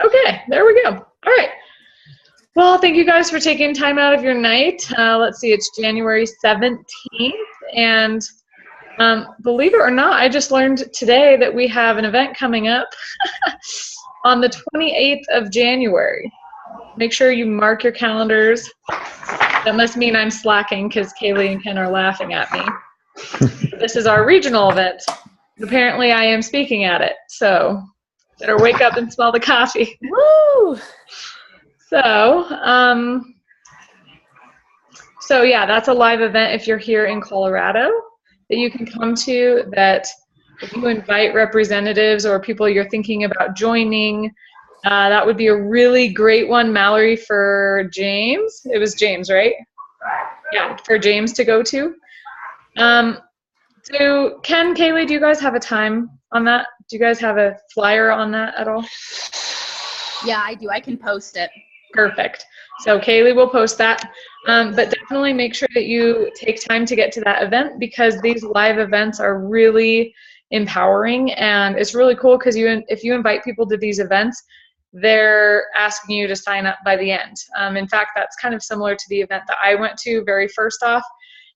Okay, there we go. All right. Well, thank you guys for taking time out of your night. Let's see, it's January 17th, and believe it or not, I just learned today that we have an event coming up on the 28th of January. Make sure you mark your calendars. That must mean I'm slacking because Kaylee and Ken are laughing at me. This is our regional event. Apparently, I am speaking at it, so better wake up and smell the coffee. Woo! So yeah, that's a live event if you're here in Colorado that you can come to, that if you invite representatives or people you're thinking about joining, that would be a really great one, Mallory, for James. It was James, right? Yeah, for James to go to. So Ken, Kaylee, do you guys have a time on that? Do you guys have a flyer on that at all? Yeah, I do. I can post it. Perfect. So Kaylee will post that, but definitely make sure that you take time to get to that event, because these live events are really empowering, and it's really cool because if you invite people to these events, they're asking you to sign up by the end. In fact, that's kind of similar to the event that I went to very first off,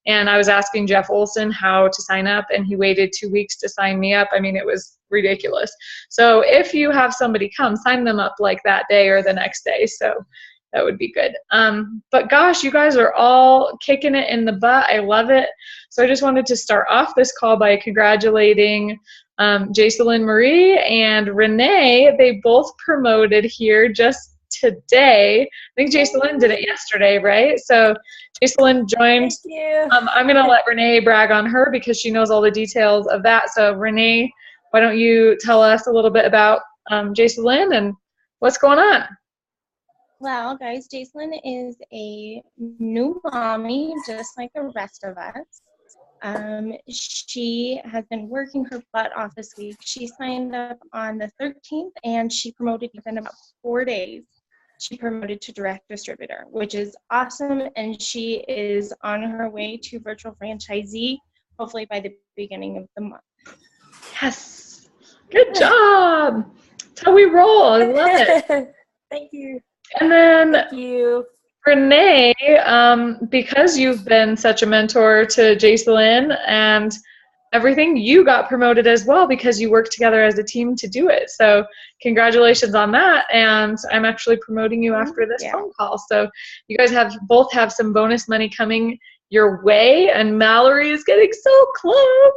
and I was asking Jeff Olson how to sign up, and he waited 2 weeks to sign me up. I mean, it was ridiculous. So if you have somebody come, sign them up like that day or the next day. So that would be good. But gosh, you guys are all kicking it in the butt. I love it. So I just wanted to start off this call by congratulating Jacelyn Marie and Renee. They both promoted here just today. I think Jacelyn did it yesterday, right? So Jacelyn joined. Thank you. I'm going to let Renee brag on her because she knows all the details of that. So Renee, why don't you tell us a little bit about Jacelyn and what's going on? Well, guys, Jacelyn is a new mommy, just like the rest of us. She has been working her butt off this week. She signed up on the 13th, and she promoted within about 4 days. She promoted to direct distributor, which is awesome, and she is on her way to virtual franchisee, hopefully by the beginning of the month. Yes. Good job. That's how we roll. I love it. Thank you. And then Thank you. Renee, because you've been such a mentor to Jacelyn and everything, you got promoted as well because you worked together as a team to do it. So congratulations on that. And I'm actually promoting you after this phone call. So you guys both have some bonus money coming your way, and Mallory is getting so close.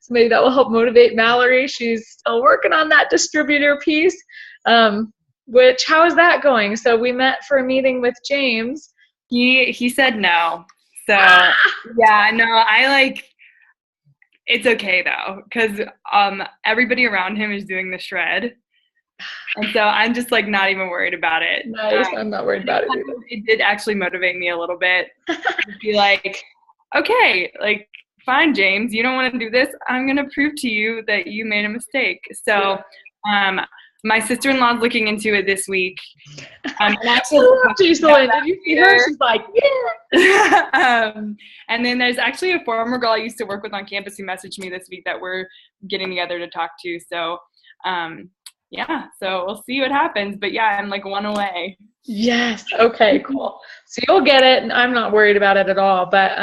So maybe that will help motivate Mallory. She's still working on that distributor piece. How is that going? So we met for a meeting with James. He said no. So yeah, no, it's okay though, because everybody around him is doing the shred. And so I'm just not even worried about it. Nice. I'm not worried about it either. It did actually motivate me a little bit to be like, okay, fine, James, you don't want to do this. I'm going to prove to you that you made a mistake. So my sister-in-law's looking into it this week. And actually, did you see her? She's like, yeah. And then there's actually a former girl I used to work with on campus who messaged me this week that we're getting together to talk to. So, yeah, so we'll see what happens. But yeah, I'm 1 away. Yes. Okay, cool. So you'll get it, and I'm not worried about it at all. But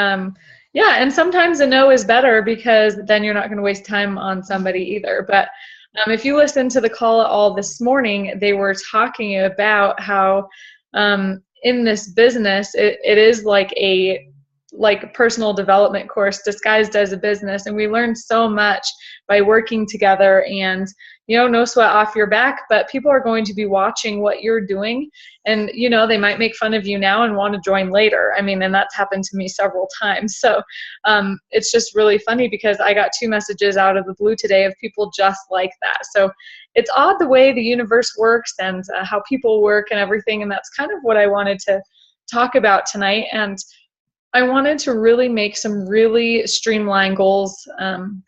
yeah, and sometimes a no is better because then you're not going to waste time on somebody either. But if you listen to the call at all this morning, they were talking about how in this business, it is like a personal development course disguised as a business. And we learned so much by working together, and, no sweat off your back, but people are going to be watching what you're doing. And, they might make fun of you now and want to join later. I mean, and that's happened to me several times. So it's just really funny because I got 2 messages out of the blue today of people just like that. So it's odd the way the universe works and how people work and everything. And that's kind of what I wanted to talk about tonight. And I wanted to really make some really streamlined goals,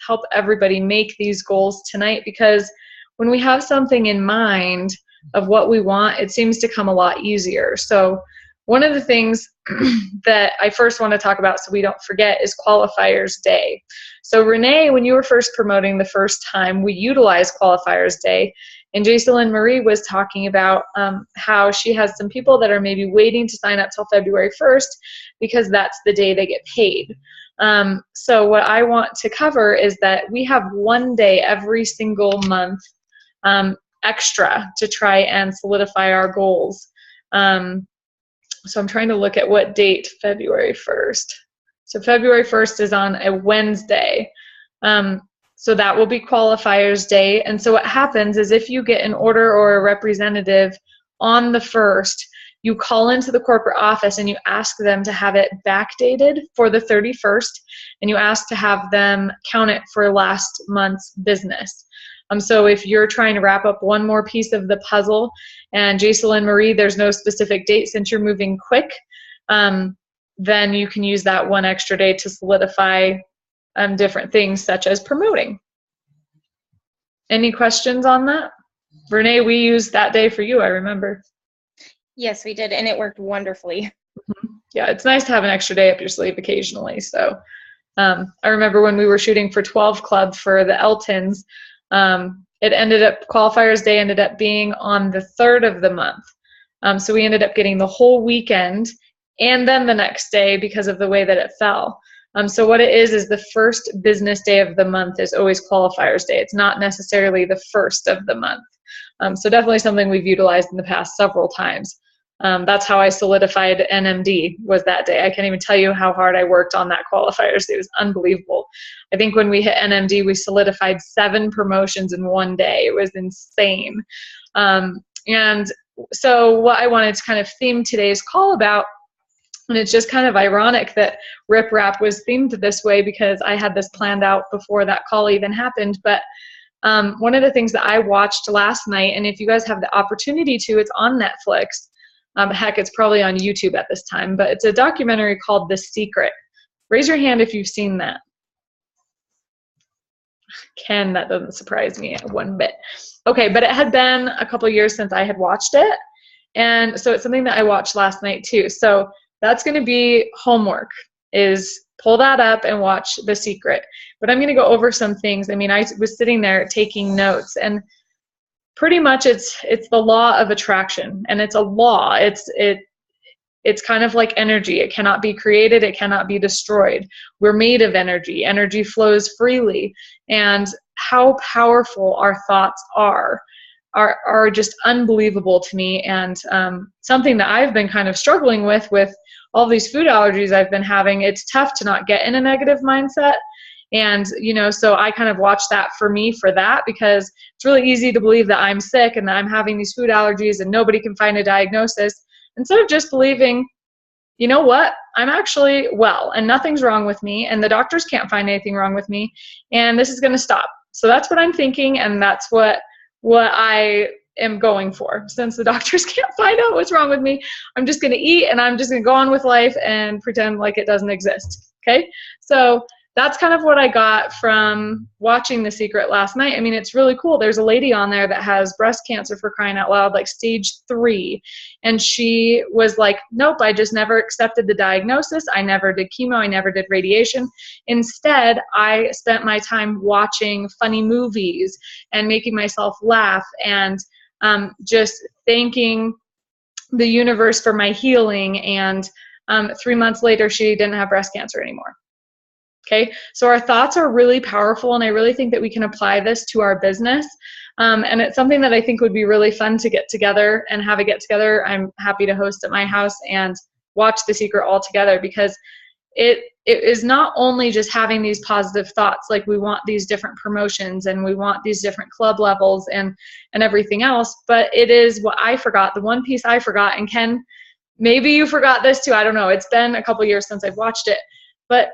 help everybody make these goals tonight, because when we have something in mind of what we want, it seems to come a lot easier. So one of the things that I first want to talk about so we don't forget is Qualifiers Day. So Renee, when you were first promoting the first time, we utilized Qualifiers Day, And Jacelyn Marie was talking about how she has some people that are maybe waiting to sign up till February 1st because that's the day they get paid. So what I want to cover is that we have one day every single month extra to try and solidify our goals. So I'm trying to look at what date February 1st. So February 1st is on a Wednesday. So that will be qualifiers day. And so what happens is if you get an order or a representative on the 1st, you call into the corporate office and you ask them to have it backdated for the 31st, and you ask to have them count it for last month's business. So if you're trying to wrap up one more piece of the puzzle, and Jacelyn Marie, there's no specific date since you're moving quick, then you can use that one extra day to solidify different things such as promoting. Any questions on that? Renee, we used that day for you, I remember. Yes, we did, and it worked wonderfully. Yeah, it's nice to have an extra day up your sleeve occasionally. So I remember when we were shooting for 12 Club for the Eltons, it ended up, qualifiers day ended up being on the 3rd of the month. So we ended up getting the whole weekend and then the next day because of the way that it fell. So what it is the first business day of the month is always qualifiers day. It's not necessarily the 1st of the month. So definitely something we've utilized in the past several times. That's how I solidified NMD, was that day. I can't even tell you how hard I worked on that qualifiers. It was unbelievable. I think when we hit NMD, we solidified 7 promotions in one day. It was insane. And so what I wanted to kind of theme today's call about, and it's just kind of ironic that Rip Rap was themed this way because I had this planned out before that call even happened. But one of the things that I watched last night, and if you guys have the opportunity to, it's on Netflix. Heck, it's probably on YouTube at this time, but it's a documentary called The Secret. Raise your hand if you've seen that. Ken, that doesn't surprise me one bit. Okay, but it had been a couple years since I had watched it, and so it's something that I watched last night too. So that's going to be homework, is pull that up and watch The Secret. But I'm going to go over some things. I mean, I was sitting there taking notes, and pretty much it's the law of attraction, and it's a law. It's kind of like energy. It cannot be created. It cannot be destroyed. We're made of energy. Energy flows freely, and how powerful our thoughts are just unbelievable to me. And something that I've been kind of struggling with all these food allergies I've been having. It's tough to not get in a negative mindset. And, so I kind of watch that for me for that, because it's really easy to believe that I'm sick and that I'm having these food allergies and nobody can find a diagnosis, instead of just believing, you know what, I'm actually well and nothing's wrong with me and the doctors can't find anything wrong with me and this is going to stop. So that's what I'm thinking, and that's what I am going for. Since the doctors can't find out what's wrong with me, I'm just going to eat and I'm just going to go on with life and pretend like it doesn't exist. Okay? So that's kind of what I got from watching The Secret last night. I mean, it's really cool. There's a lady on there that has breast cancer, for crying out loud, like stage 3. And she was like, nope, I just never accepted the diagnosis. I never did chemo. I never did radiation. Instead, I spent my time watching funny movies and making myself laugh and just thanking the universe for my healing. And 3 months later, she didn't have breast cancer anymore. Okay, so our thoughts are really powerful, and I really think that we can apply this to our business. And it's something that I think would be really fun to get together and have a get together. I'm happy to host at my house and watch The Secret all together, because it is not only just having these positive thoughts, like we want these different promotions and we want these different club levels and everything else, but it is what I forgot, the one piece I forgot. And Ken, maybe you forgot this too. I don't know. It's been a couple years since I've watched it, but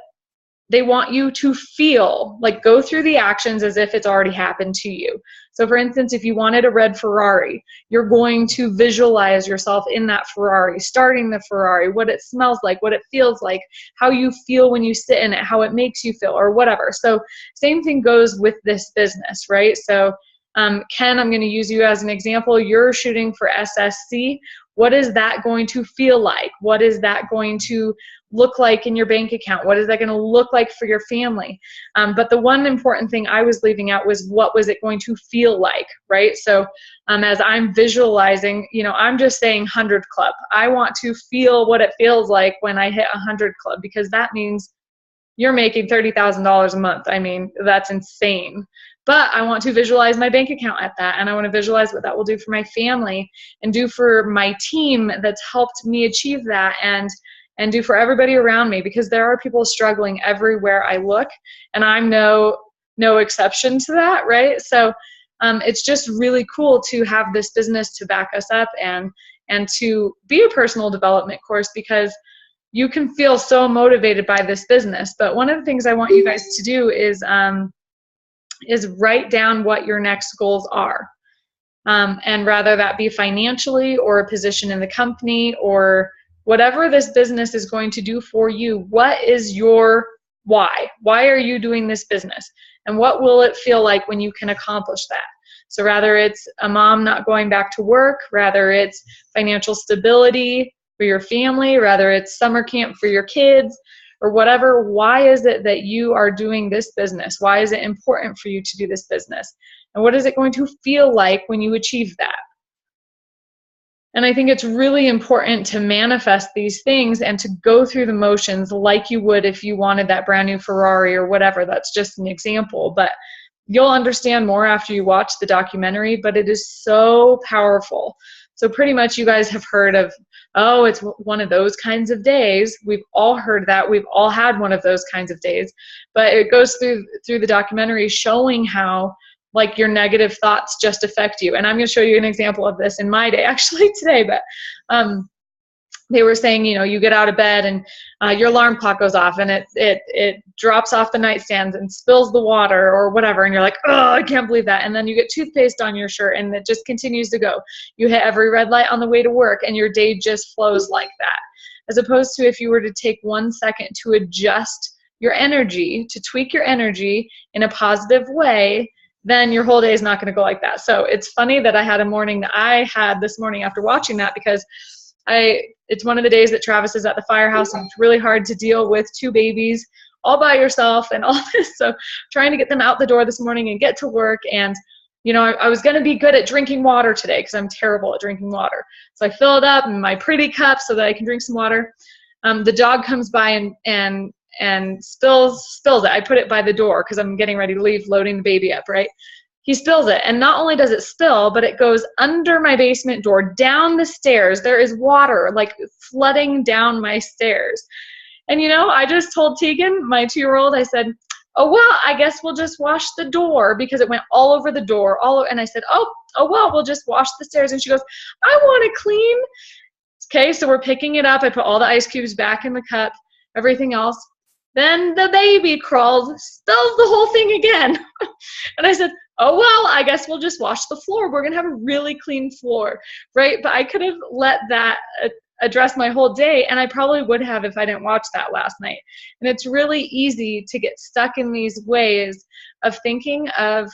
they want you to feel, like, go through the actions as if it's already happened to you. So for instance, if you wanted a red Ferrari, you're going to visualize yourself in that Ferrari, starting the Ferrari, what it smells like, what it feels like, how you feel when you sit in it, how it makes you feel, or whatever. So same thing goes with this business, right? So Ken, I'm going to use you as an example. You're shooting for SSC. What is that going to feel like? What is that going to look like in your bank account? What is that going to look like for your family? But the one important thing I was leaving out was, what was it going to feel like, right? So as I'm visualizing, I'm just saying 100 club. I want to feel what it feels like when I hit 100 club, because that means you're making $30,000 a month. I mean, that's insane. But I want to visualize my bank account at that, and I want to visualize what that will do for my family and do for my team that's helped me achieve that, and do for everybody around me, because there are people struggling everywhere I look, and I'm no exception to that, right? So it's just really cool to have this business to back us up, and to be a personal development course, because you can feel so motivated by this business. But one of the things I want you guys to do is write down what your next goals are. And rather that be financially, or a position in the company, or whatever this business is going to do for you, what is your why? Why are you doing this business? And what will it feel like when you can accomplish that? So rather it's a mom not going back to work, rather it's financial stability for your family, rather it's summer camp for your kids, or whatever. Why is it that you are doing this business? Why is it important for you to do this business? And what is it going to feel like when you achieve that? And I think it's really important to manifest these things and to go through the motions like you would if you wanted that brand new Ferrari or whatever. That's just an example, but you'll understand more after you watch the documentary, but it is so powerful. So pretty much you guys have heard of, oh, it's one of those kinds of days. We've all heard that. We've all had one of those kinds of days. But it goes through the documentary showing how, like, your negative thoughts just affect you. And I'm going to show you an example of this in my day, actually today. But they were saying, you get out of bed and your alarm clock goes off, and it drops off the nightstand and spills the water or whatever, and you're like, oh, I can't believe that. And then you get toothpaste on your shirt, and it just continues to go. You hit every red light on the way to work, and your day just flows like that. As opposed to if you were to take 1 second to adjust your energy, to tweak your energy in a positive way, then your whole day is not going to go like that. So it's funny that I had a morning that I had this morning after watching that, because it's one of the days that Travis is at the firehouse, and it's really hard to deal with 2 babies all by yourself and all this. So trying to get them out the door this morning and get to work. And, I was going to be good at drinking water today, because I'm terrible at drinking water. So I filled up in my pretty cup so that I can drink some water. The dog comes by and spills it. I put it by the door because I'm getting ready to leave, loading the baby up, right? He spills it, and not only does it spill, but it goes under my basement door, down the stairs. There is water like flooding down my stairs. And I just told Tegan, my 2-year-old, I said, oh, well, I guess we'll just wash the door, because it went all over the door. And I said, oh, well, we'll just wash the stairs. And she goes, I want to clean. Okay, so we're picking it up. I put all the ice cubes back in the cup, everything else. Then the baby crawled, spills the whole thing again. And I said, oh, well, I guess we'll just wash the floor. We're going to have a really clean floor, right? But I could have let that address my whole day, and I probably would have if I didn't watch that last night. And it's really easy to get stuck in these ways of thinking of,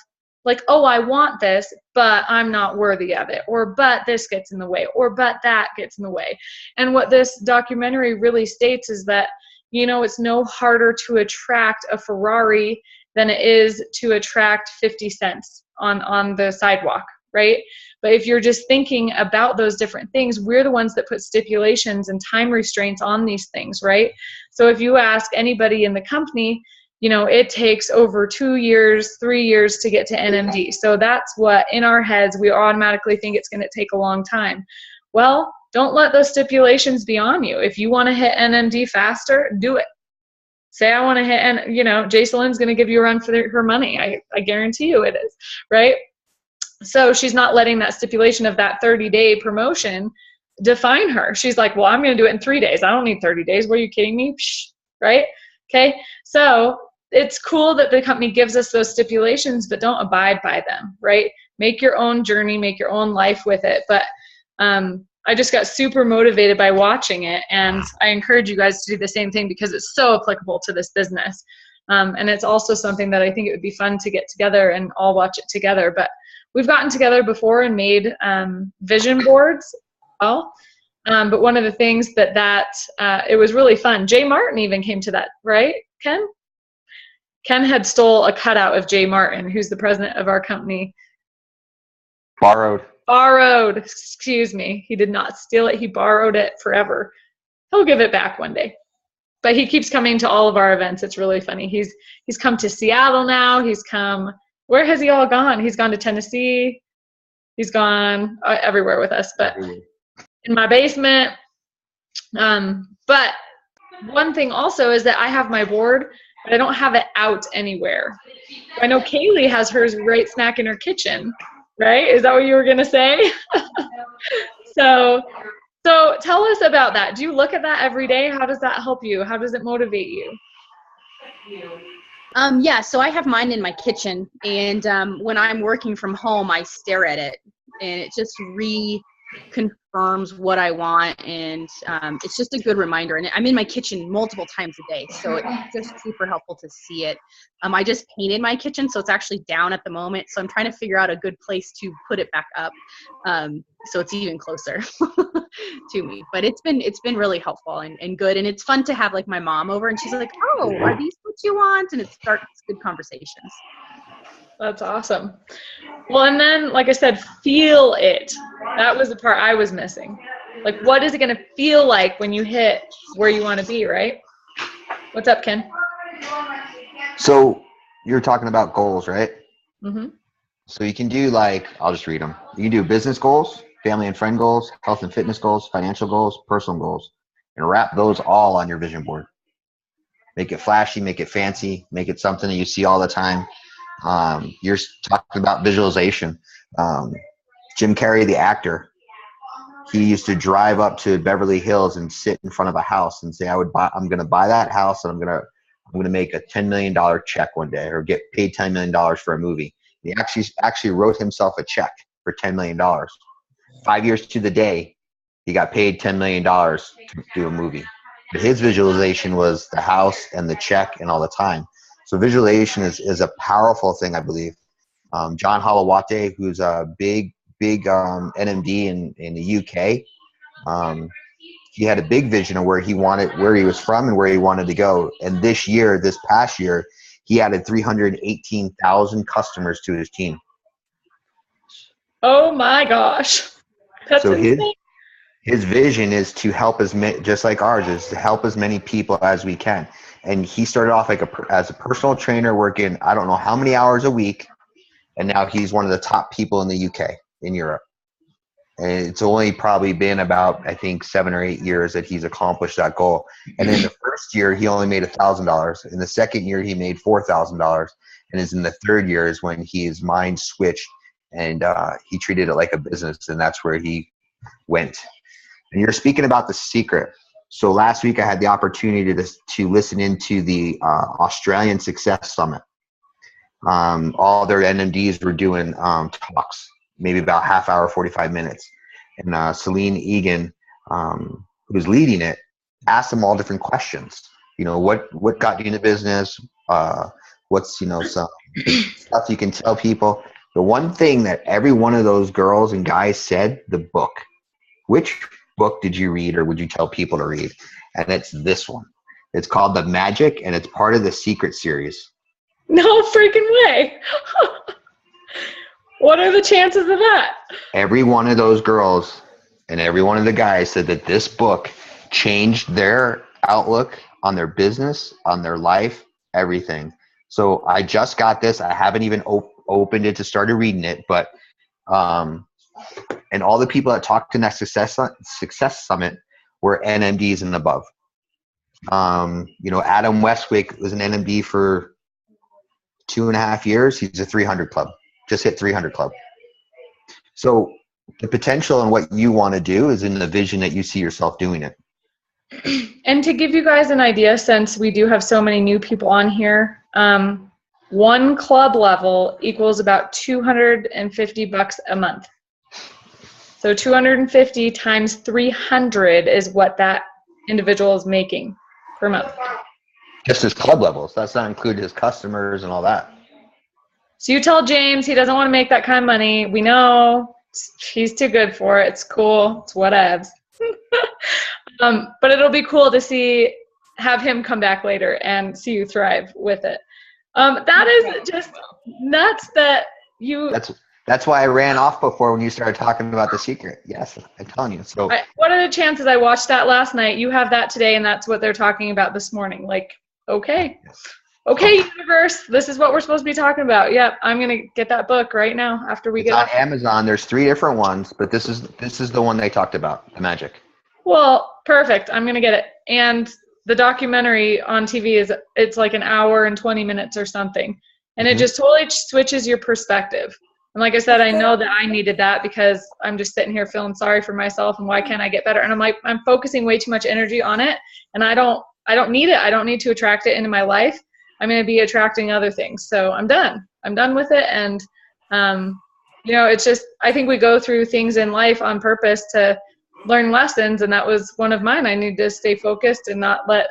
like, oh, I want this, but I'm not worthy of it, or but this gets in the way, or but that gets in the way. And what this documentary really states is that, it's no harder to attract a Ferrari than it is to attract 50 cents on the sidewalk, right? But if you're just thinking about those different things, we're the ones that put stipulations and time restraints on these things, right? So if you ask anybody in the company, it takes over 2 years, 3 years to get to NMD. So that's what, in our heads, we automatically think it's going to take a long time. Well, don't let those stipulations be on you. If you want to hit NMD faster, do it. Say, I want to hit, and Jaycelyn's going to give you a run for her money. I guarantee you it is, right? So she's not letting that stipulation of that 30-day promotion define her. She's like, well, I'm going to do it in 3 days. I don't need 30 days. What, are you kidding me? Psh, right? Okay. So it's cool that the company gives us those stipulations, but don't abide by them, right? Make your own journey, make your own life with it. But I just got super motivated by watching it, and I encourage you guys to do the same thing, because it's so applicable to this business. And it's also something that I think it would be fun to get together and all watch it together. But we've gotten together before and made vision boards. Well, But one of the things it was really fun. Jay Martin even came to that, right, Ken? Ken had stole a cutout of Jay Martin, who's the president of our company. Borrowed, excuse me. He did not steal it. He borrowed it forever. He'll give it back one day. But he keeps coming to all of our events. It's really funny. He's come to Seattle now. Where has he all gone? He's gone to Tennessee. He's gone everywhere with us, but in my basement. But one thing also is that I have my board, but I don't have it out anywhere. I know Kaylee has hers right smack in her kitchen, right? Is that what you were going to say? So tell us about that. Do you look at that every day? How does that help you? How does it motivate you? Yeah, so I have mine in my kitchen, and when I'm working from home, I stare at it, and it just reconfirms what I want, and it's just a good reminder. And I'm in my kitchen multiple times a day, so it's just super helpful to see it. I just painted my kitchen, so it's actually down at the moment, so I'm trying to figure out a good place to put it back up, so it's even closer to me. But it's been really helpful and good, and it's fun to have like my mom over, and she's like, oh, are these what you want? And it starts good conversations. That's awesome. Well, and then, like I said, feel it. That was the part I was missing. Like, what is it going to feel like when you hit where you want to be, right? What's up, Ken? So you're talking about goals, right? Mm-hmm. So you can do I'll just read them. You can do business goals, family and friend goals, health and fitness goals, financial goals, personal goals, and wrap those all on your vision board. Make it flashy, make it fancy, make it something that you see all the time. You're talking about visualization. Jim Carrey, the actor, he used to drive up to Beverly Hills and sit in front of a house and say, I'm going to buy that house, and I'm going to make a $10 million check one day, or get paid $10 million for a movie. He actually wrote himself a check for $10 million. 5 years to the day, he got paid $10 million to do a movie. But his visualization was the house and the check and all the time. So visualization is a powerful thing, I believe. John Halawate, who's a big NMD in the UK, he had a big vision of where he was from and where he wanted to go. And this past year, he added 318,000 customers to his team. Oh my gosh. That's so insane. His vision is to help just like ours, is to help as many people as we can. And he started off as a personal trainer, working I don't know how many hours a week, and now he's one of the top people in the UK, in Europe. And it's only probably been about, I think, 7 or 8 years that he's accomplished that goal. And in the first year, he only made $1,000. In the second year, he made $4,000. And it's in the third year is when his mind switched, and he treated it like a business, and that's where he went. And you're speaking about the secret. So last week I had the opportunity to listen into the Australian Success Summit. All their NMDs were doing talks, maybe about half hour, 45 minutes. And Celine Egan, who's leading it, asked them all different questions. What got you into business? What's, some stuff you can tell people. The one thing that every one of those girls and guys said, the book. Which book did you read, or would you tell people to read? And it's this one. It's called The Magic, and it's part of the Secret series. No freaking way. What are the chances of that? Every one of those girls and every one of the guys said that this book changed their outlook on their business, on their life, everything. So I just got this. I haven't even opened it to start reading it, but and all the people that talked in that success summit were NMDs and above. Adam Westwick was an NMD for 2.5 years. He's a 300 club, just hit 300 club. So the potential and what you want to do is in the vision that you see yourself doing it. And to give you guys an idea, since we do have so many new people on here, one club level equals about $250 a month. So 250 times 300 is what that individual is making per month. Just his club levels. That's not included his customers and all that. So you tell James he doesn't want to make that kind of money. We know he's too good for it. It's cool. It's whatevs. But it'll be cool to have him come back later and see you thrive with it. That is just nuts that you. That's why I ran off before when you started talking about The Secret. Yes, I'm telling you. So what are the chances I watched that last night? You have that today, and that's what they're talking about this morning. Like, okay, universe, this is what we're supposed to be talking about. Yep, I'm gonna get that book right now after we it's get on off. Amazon. There's 3 different ones, but this is the one they talked about, The Magic. Well, perfect. I'm gonna get it. And the documentary on TV it's like an hour and 20 minutes or something, and it just totally switches your perspective. And like I said, I know that I needed that because I'm just sitting here feeling sorry for myself and why can't I get better? And I'm focusing way too much energy on it, and I don't need it. I don't need to attract it into my life. I'm going to be attracting other things. So I'm done. I'm done with it. And, it's just, I think we go through things in life on purpose to learn lessons. And that was one of mine. I need to stay focused and not let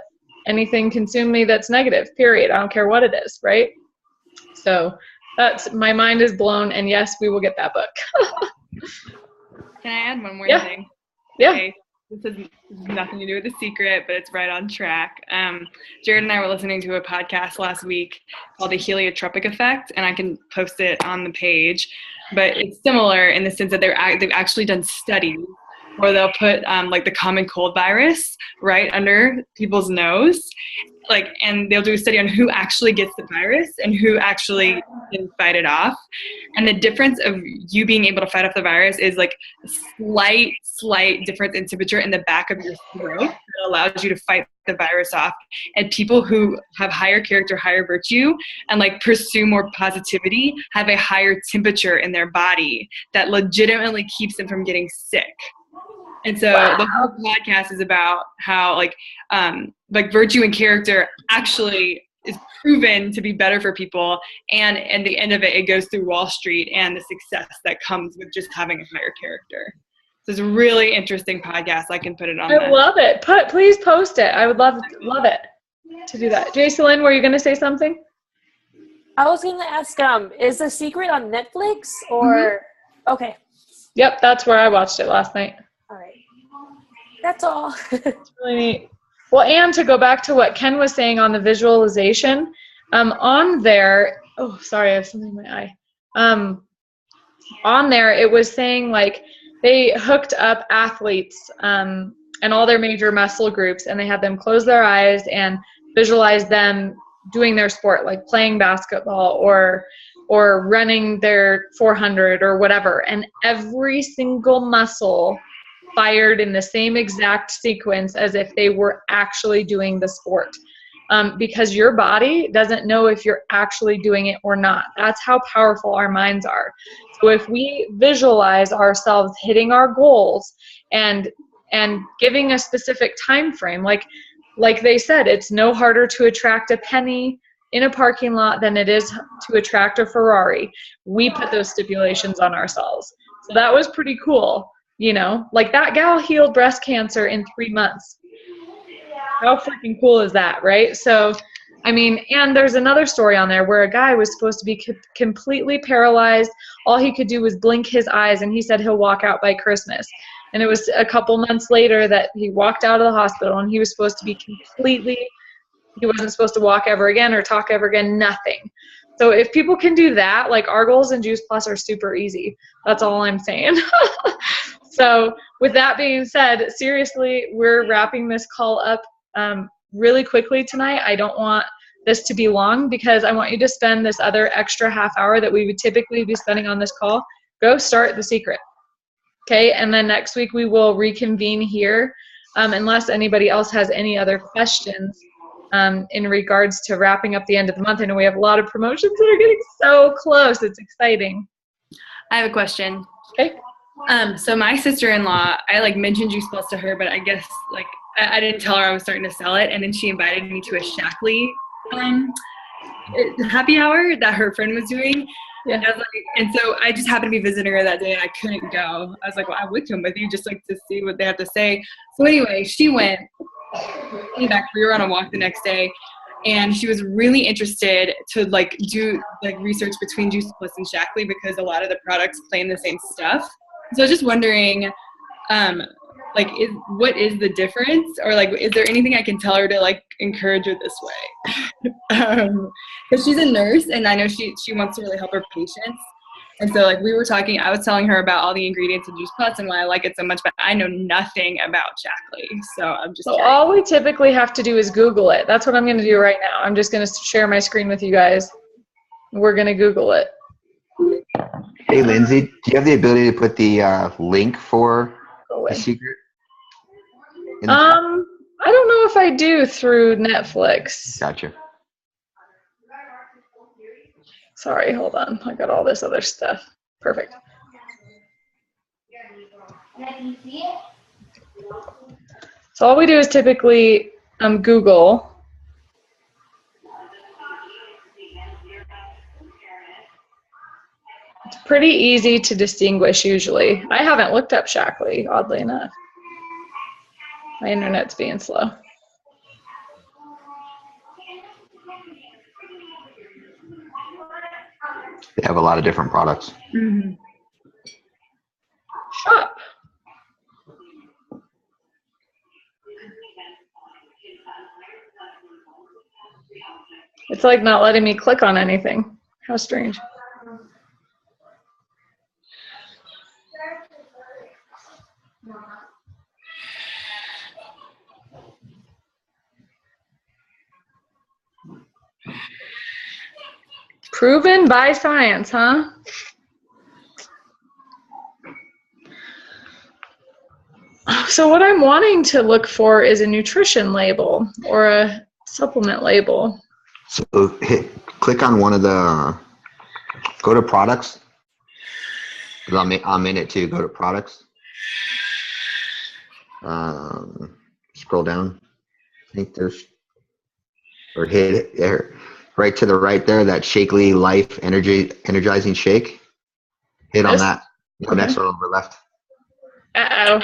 anything consume me that's negative, period. I don't care what it is. Right. So my mind is blown, and yes, we will get that book. Can I add one more thing? Yeah. Okay. This has nothing to do with The Secret, but it's right on track. Jared and I were listening to a podcast last week called The Heliotropic Effect, and I can post it on the page. But it's similar in the sense that they've actually done studies where they'll put like the common cold virus right under people's nose, and they'll do a study on who actually gets the virus and who actually can fight it off. And the difference of you being able to fight off the virus is like a slight difference in temperature in the back of your throat that allows you to fight the virus off. And people who have higher character, higher virtue, and like pursue more positivity have a higher temperature in their body that legitimately keeps them from getting sick. And so the whole podcast is about how like virtue and character actually is proven to be better for people. And at the end of it, it goes through Wall Street and the success that comes with just having a higher character. So it's a really interesting podcast. I can put it on. I love it. Please post it. I would love it to do that. Jacelyn, were you going to say something? I was going to ask, is The Secret on Netflix or? Okay. Yep, that's where I watched it last night. All right. That's all. It's really neat. Well, and to go back to what Ken was saying on the visualization, on there, oh, sorry, I have something in my eye. On there, it was saying like they hooked up athletes and all their major muscle groups, and they had them close their eyes and visualize them doing their sport, like playing basketball or running their 400 or whatever. And every single muscle fired in the same exact sequence as if they were actually doing the sport, because your body doesn't know if you're actually doing it or not. That's how powerful our minds are. So if we visualize ourselves hitting our goals and giving a specific time frame, like they said, it's no harder to attract a penny in a parking lot than it is to attract a Ferrari. We put those stipulations on ourselves. So that was pretty cool. Like that gal healed breast cancer in 3 months. How freaking cool is that, right? So, I mean, and there's another story on there where a guy was supposed to be completely paralyzed. All he could do was blink his eyes, and he said he'll walk out by Christmas. And it was a couple months later that he walked out of the hospital, and he was supposed to be he wasn't supposed to walk ever again or talk ever again, nothing. So if people can do that, like our goals in Juice Plus are super easy. That's all I'm saying. So with that being said, seriously, we're wrapping this call up really quickly tonight. I don't want this to be long because I want you to spend this other extra half hour that we would typically be spending on this call. Go start The Secret. Okay, and then next week we will reconvene here unless anybody else has any other questions in regards to wrapping up the end of the month. I know we have a lot of promotions that are getting so close. It's exciting. I have a question. Okay. So my sister-in-law, I mentioned Juice Plus to her, but I guess I didn't tell her I was starting to sell it, and then she invited me to a Shackley happy hour that her friend was doing. Yeah. And so I just happened to be visiting her that day, and I couldn't go. I was like, well, I would come with you just to see what they have to say. So anyway, she went. Came back. We were on a walk the next day, and she was really interested to do research between Juice Plus and Shackley because a lot of the products claim the same stuff. So I was just wondering, like, what is the difference? Or like, is there anything I can tell her to like encourage her this way? Because she's a nurse, and I know she wants to really help her patients. And so like we were talking, I was telling her about all the ingredients of Juice Plus and why I like it so much, but I know nothing about Shaklee. So I'm just curious. All we typically have to do is Google it. That's what I'm going to do right now. I'm just going to share my screen with you guys. We're going to Google it. Hey, Lindsay, do you have the ability to put the link for the secret? I don't know if I do through Netflix. Gotcha. Sorry, hold on. I got all this other stuff. Perfect. So all we do is typically Google. It's pretty easy to distinguish usually. I haven't looked up Shaklee, oddly enough. My internet's being slow. They have a lot of different products. Mm-hmm. Shop. It's like not letting me click on anything. How strange. Proven by science, huh? So what I'm wanting to look for is a nutrition label or a supplement label. So click on one of the, go to products. Because I'm in it too. Go to products. Scroll down. I think there's, or hit it there. Right to the right there, that Shaklee Life Energizing Shake. Hit on that. The next one over left. Uh-oh.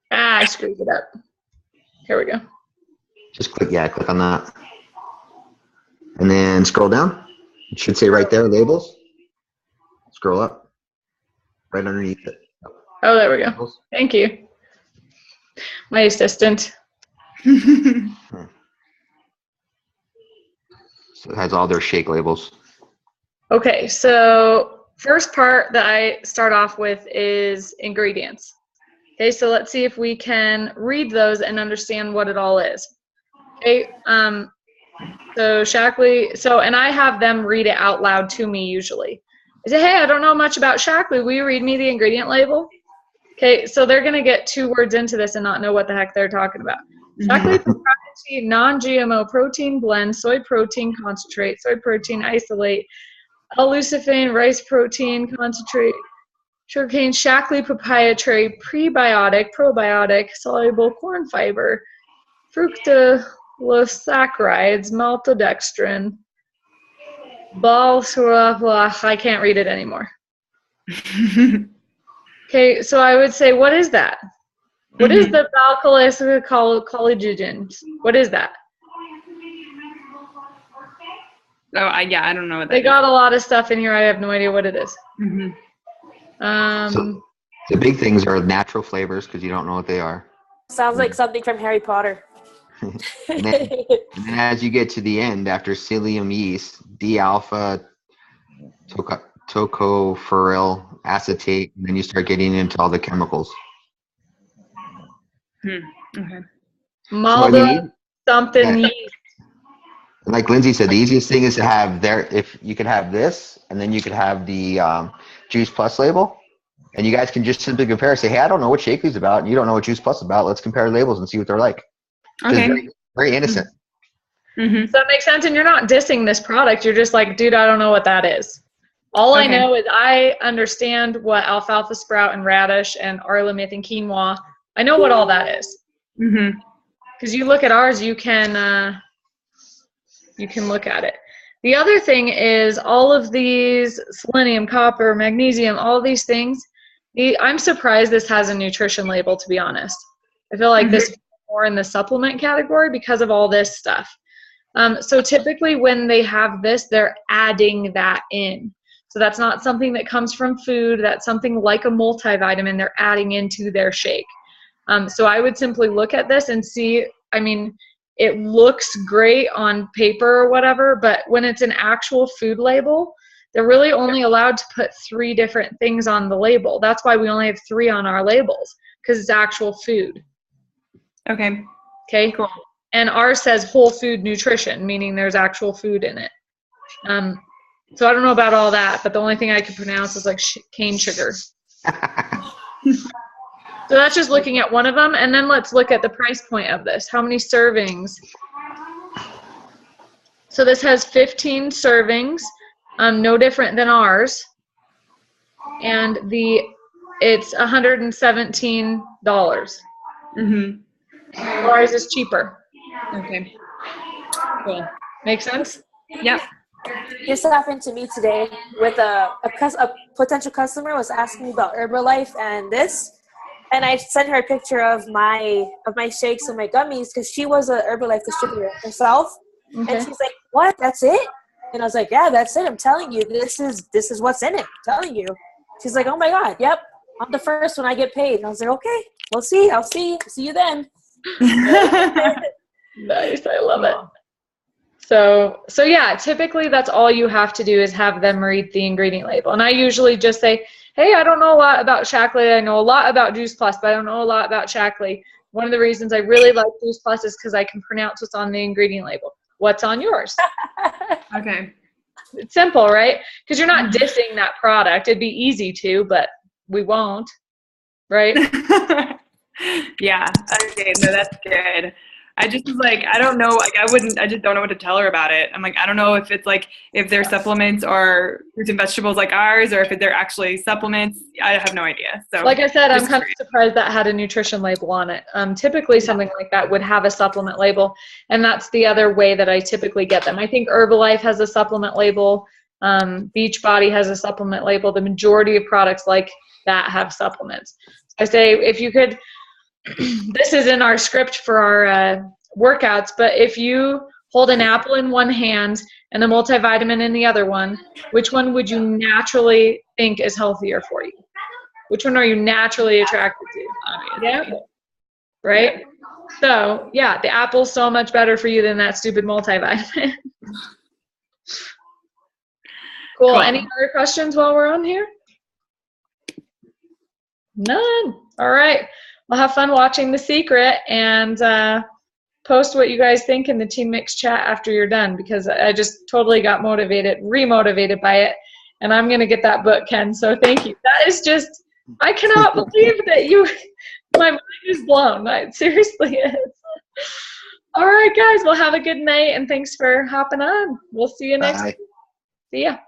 I screwed it up. Here we go. Just click on that. And then scroll down. It should say right there, labels. Scroll up. Right underneath it. Oh, there we go. Thank you. My assistant. So it has all their shake labels. Okay, so first part that I start off with is ingredients. Okay, so let's see if we can read those and understand what it all is. Okay, so Shaklee, and I have them read it out loud to me usually. I say, hey, I don't know much about Shaklee. Will you read me the ingredient label? Okay, so they're going to get 2 words into this and not know what the heck they're talking about. Shaklee proprietary non-GMO protein blend, soy protein concentrate, soy protein isolate, L-lucifin, rice protein concentrate, sugarcane, Shaklee proprietary prebiotic, probiotic, soluble corn fiber, fructosaccharides, maltodextrin, I can't read it anymore. Okay, so I would say, what is that? What is the Bacillus collagen? What is that? Oh, I don't know what that They got a lot of stuff in here. I have no idea what it is. So the big things are natural flavors because you don't know what they are. Sounds like something from Harry Potter. and then as you get to the end, after psyllium yeast, D-alpha, tocopherol acetate, and then you start getting into all the chemicals. Okay. Malda something yeast. And like Lindsay said, the easiest thing is to have if you could have this, and then you could have the Juice Plus label, and you guys can just simply compare. Say, hey, I don't know what Shaklee's about, and you don't know what Juice Plus is about. Let's compare labels and see what they're like. Okay. Very, very innocent. So that makes sense, and you're not dissing this product. You're just like, dude, I don't know what that is. All I know is I understand what alfalfa sprout and radish and arlamith and quinoa. I know what all that is. Because you look at ours, you can look at it. The other thing is all of these selenium, copper, magnesium, all these things. I'm surprised this has a nutrition label, to be honest. I feel like this is more in the supplement category because of all this stuff. So typically when they have this, they're adding that in. So that's not something that comes from food. That's something like a multivitamin they're adding into their shake. So I would simply look at this and see, I mean, it looks great on paper or whatever, but when it's an actual food label, they're really only allowed to put 3 different things on the label. That's why we only have 3 on our labels, because it's actual food. Okay. Okay. Cool. And ours says whole food nutrition, meaning there's actual food in it. So I don't know about all that, but the only thing I can pronounce is like cane sugar. So that's just looking at one of them. And then let's look at the price point of this. How many servings? So this has 15 servings, no different than ours. And it's $117. Mm-hmm. Ours is cheaper. Okay. Cool. Make sense? Yep. This happened to me today with a potential customer was asking me about Herbalife and this. And I sent her a picture of my shakes and my gummies because she was a Herbalife distributor herself. Okay. And she's like, "What? That's it?" And I was like, "Yeah, that's it. I'm telling you, this is what's in it. I'm telling you." She's like, "Oh my God, yep. I'm the first when I get paid." And I was like, "Okay, we'll see. I'll see you then." Nice. I love it. So yeah, typically that's all you have to do is have them read the ingredient label. And I usually just say, hey, I don't know a lot about Shaklee. I know a lot about Juice Plus, but I don't know a lot about Shaklee. One of the reasons I really like Juice Plus is because I can pronounce what's on the ingredient label. What's on yours? Okay. It's simple, right? Because you're not dissing that product. It'd be easy to, but we won't, right? Yeah. Okay. No, that's good. I just was like, I don't know. Like, I just don't know what to tell her about it. I'm like, I don't know if it's like, if they're supplements or fruits and vegetables like ours, or if they're actually supplements. I have no idea. So, like I said, I'm kind of surprised that had a nutrition label on it. Typically something like that would have a supplement label, and that's the other way that I typically get them. I think Herbalife has a supplement label. Beachbody has a supplement label. The majority of products like that have supplements. I say if you could, this is in our script for our workouts, but if you hold an apple in one hand and a multivitamin in the other one, which one would you naturally think is healthier for you? Which one are you naturally attracted to? Yeah. Right? Yeah. So, yeah, the apple's so much better for you than that stupid multivitamin. Cool. Any other questions while we're on here? None. All right. Well, have fun watching The Secret, and post what you guys think in the Team Mix chat after you're done, because I just totally got remotivated by it, and I'm going to get that book, Ken. So thank you. That is just, I cannot believe that my mind is blown. It seriously is. All right, guys. Well, have a good night, and thanks for hopping on. We'll see you next week. See ya.